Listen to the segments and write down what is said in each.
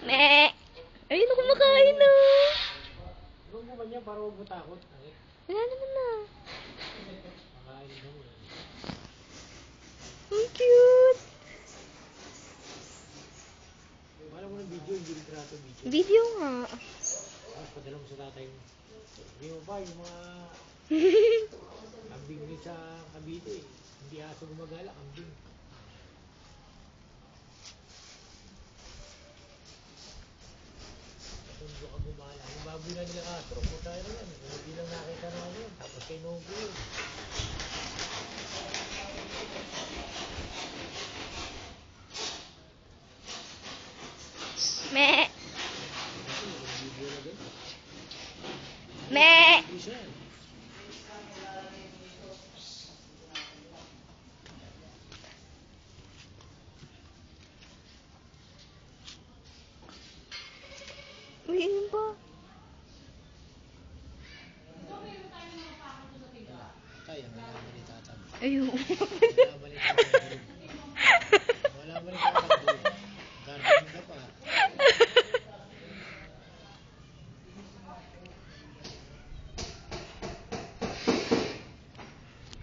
Me! Ayun na kumakain na. Huwag mo ba niya para huwag mo takot? Wala naman na. Makain mo. Ang cute. Wala mo ng video, hindi litrato video. Video nga. Tapos padala mo sa tatay mo. Hindi mo ba yung mga kambing din sa Cavite. Hindi aso gumagala, kambing. Tundo ka bumala. Yung baboy na nila Castro, puta yun yan. Hindi lang nakita na yun. Tapos kay Nogo yun. Me! Video na din. Me! Isa yan. Uy, ayun pa. Kaya, malaman ni tatang. Ayun. Malaman ni tatang. Malaman ni tatang. Gardening ka pa.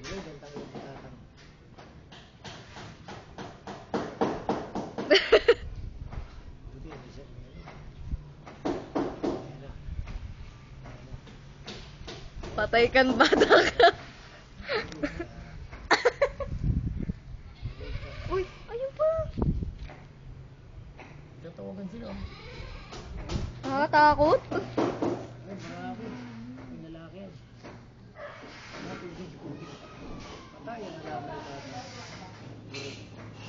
Tuloy, gantang yung tatang. Buti, hindi siya meron. Ayan na. Patay kan bata ka. Uy, ayun pa. Tatawagan sila. Nakakatakot. Ay, marami. May lalaki yan. Patay ang nalaman ni tatang.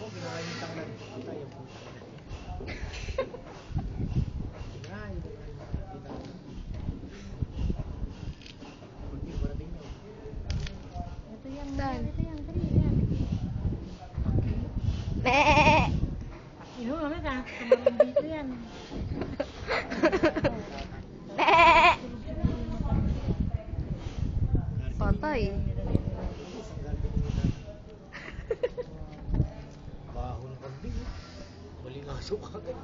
Oh, kinakain yung tangan. Patay ang puta. Kinain yung nakakita. Hindi, parating nyo. Ito yan, Saan? ito yan, dali yan. Me! Ino, mami ka, tumarong dito yan. Me! Patay. Isang gardening ni tatang. Baho ng kambing. Maling aso kagad.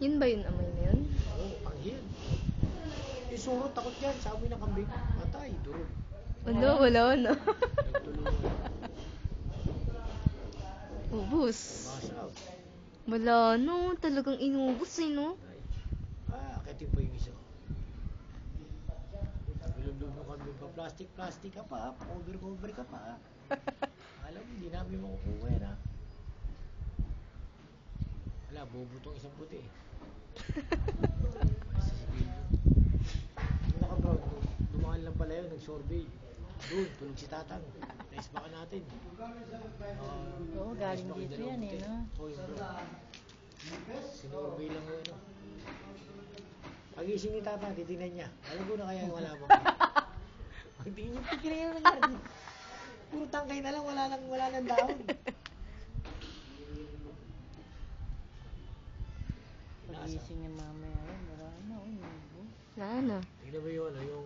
Yun ba yun amoy na yun? Oo, ang hiyan. Isurot, takot yan. Sa amoy ng kambing. Patay, durog. Wala na. Nagtulungan. Ubus. Masaw. Wala no, talagang inubos eh no. Akitin pa yung isa. Bilog-bilog ng kambing pa. Plastic ka pa. Cover ka pa. Alam mo, hindi namin makukuha yan ha. Wala, bubutong isang puti. Kasi si Bilbo. Yung naka-brown, dumaan lang pala yun, nag-survey. Doon, tulog si tatang. Nice baka natin. Oo, galing dito yan eh, no? Oo, yung brown. Sinurvey lang yun, ano. Pag-ising ni tatang, titignan niya. Alam ko na kaya yung wala mo. Pagtingin niya, pagkira na nangyari. Puro tangkay na lang, wala nang dahon. Pagising niya mamaya, wala na, Wala na. Tingnan mo yun, ano, yung